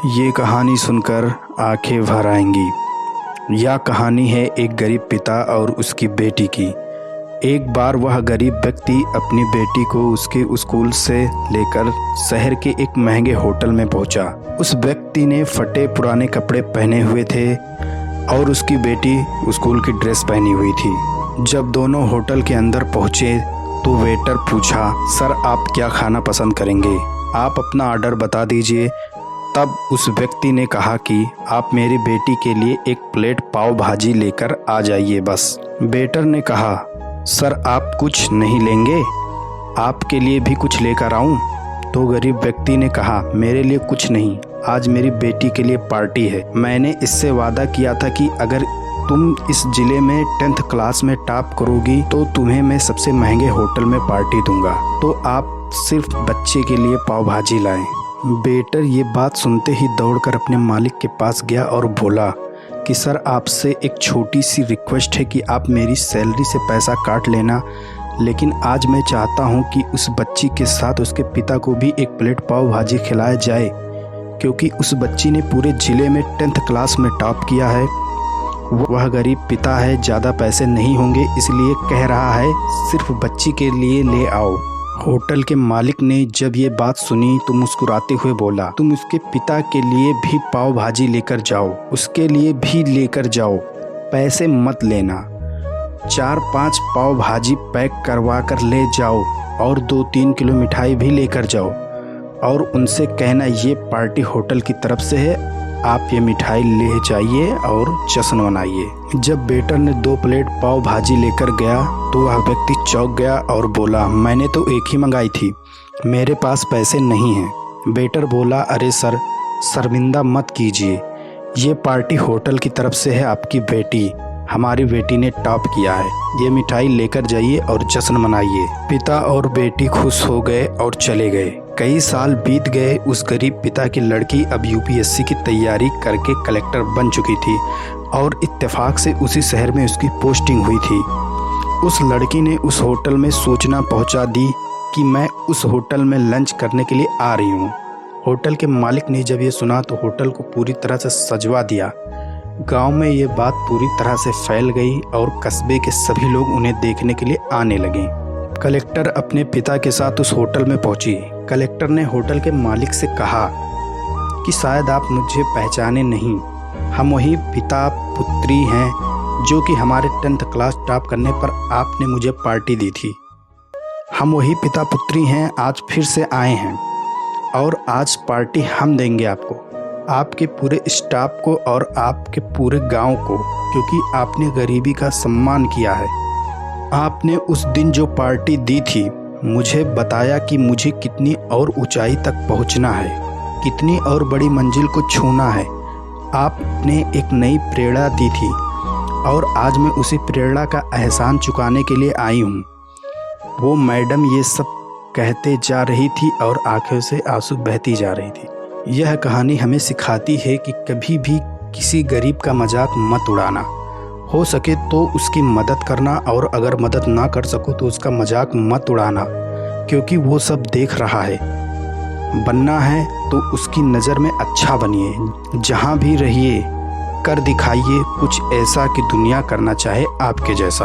ये कहानी सुनकर आंखें भर आएंगी। यह कहानी है एक गरीब पिता और उसकी बेटी की। एक बार वह गरीब व्यक्ति अपनी बेटी को उसके स्कूल से लेकर शहर के एक महंगे होटल में पहुंचा। उस व्यक्ति ने फटे पुराने कपड़े पहने हुए थे और उसकी बेटी स्कूल की ड्रेस पहनी हुई थी। जब दोनों होटल के अंदर पहुंचे तो वेटर पूछा, सर आप क्या खाना पसंद करेंगे? आप अपना ऑर्डर बता दीजिए। तब उस व्यक्ति ने कहा कि आप मेरी बेटी के लिए एक प्लेट पाव भाजी लेकर आ जाइए बस। वेटर ने कहा, सर आप कुछ नहीं लेंगे? आपके लिए भी कुछ लेकर आऊं? तो गरीब व्यक्ति ने कहा, मेरे लिए कुछ नहीं, आज मेरी बेटी के लिए पार्टी है। मैंने इससे वादा किया था कि अगर तुम इस जिले में 10th क्लास में टॉप करोगी तो तुम्हें मैं सबसे महंगे होटल में पार्टी दूंगा, तो आप सिर्फ बच्चे के लिए पाव भाजी लाएं। वेटर ये बात सुनते ही दौड़कर अपने मालिक के पास गया और बोला कि सर आपसे एक छोटी सी रिक्वेस्ट है कि आप मेरी सैलरी से पैसा काट लेना, लेकिन आज मैं चाहता हूं कि उस बच्ची के साथ उसके पिता को भी एक प्लेट पाव भाजी खिलाया जाए, क्योंकि उस बच्ची ने पूरे ज़िले में 10th क्लास में टॉप किया है। वह गरीब पिता है, ज़्यादा पैसे नहीं होंगे, इसलिए कह रहा है सिर्फ बच्ची के लिए ले आओ। होटल के मालिक ने जब ये बात सुनी तो मुस्कुराते हुए बोला, तुम उसके पिता के लिए भी पाव भाजी लेकर जाओ, उसके लिए भी लेकर जाओ, पैसे मत लेना। 4-5 पाव भाजी पैक करवा कर ले जाओ और 2-3 किलो मिठाई भी लेकर जाओ और उनसे कहना ये पार्टी होटल की तरफ से है, आप ये मिठाई ले जाइए और जश्न मनाइए। जब वेटर ने 2 प्लेट पाव भाजी लेकर गया तो वह व्यक्ति चौंक गया और बोला, मैंने तो एक ही मंगाई थी, मेरे पास पैसे नहीं हैं। वेटर बोला, अरे सर शर्मिंदा मत कीजिए, ये पार्टी होटल की तरफ से है, आपकी बेटी, हमारी बेटी ने टॉप किया है, ये मिठाई लेकर जाइए और जश्न मनाइए। पिता और बेटी खुश हो गए और चले गए। कई साल बीत गए। उस गरीब पिता की लड़की अब यूपीएससी की तैयारी करके कलेक्टर बन चुकी थी और इत्तेफाक से उसी शहर में उसकी पोस्टिंग हुई थी। उस लड़की ने उस होटल में सूचना पहुंचा दी कि मैं उस होटल में लंच करने के लिए आ रही हूं। होटल के मालिक ने जब ये सुना तो होटल को पूरी तरह से सजवा दिया। गांव में ये बात पूरी तरह से फैल गई और कस्बे के सभी लोग उन्हें देखने के लिए आने लगे। कलेक्टर अपने पिता के साथ उस होटल में पहुंची। कलेक्टर ने होटल के मालिक से कहा कि शायद आप मुझे पहचाने नहीं, हम वही पिता पुत्री हैं जो कि हमारे 10th क्लास टॉप करने पर आपने मुझे पार्टी दी थी। हम वही पिता पुत्री हैं, आज फिर से आए हैं और आज पार्टी हम देंगे आपको, आपके पूरे स्टाफ को और आपके पूरे गांव को, क्योंकि आपने गरीबी का सम्मान किया है। आपने उस दिन जो पार्टी दी थी मुझे बताया कि मुझे कितनी और ऊंचाई तक पहुंचना है, कितनी और बड़ी मंजिल को छूना है। आपने एक नई प्रेरणा दी थी और आज मैं उसी प्रेरणा का एहसान चुकाने के लिए आई हूँ। वो मैडम ये सब कहते जा रही थी और आंखों से आंसू बहती जा रही थी। यह कहानी हमें सिखाती है कि कभी भी किसी गरीब का मजाक मत उड़ाना, हो सके तो उसकी मदद करना और अगर मदद ना कर सको तो उसका मजाक मत उड़ाना, क्योंकि वो सब देख रहा है। बनना है तो उसकी नज़र में अच्छा बनिए, जहाँ भी रहिए कर दिखाइए कुछ ऐसा कि दुनिया करना चाहे आपके जैसा।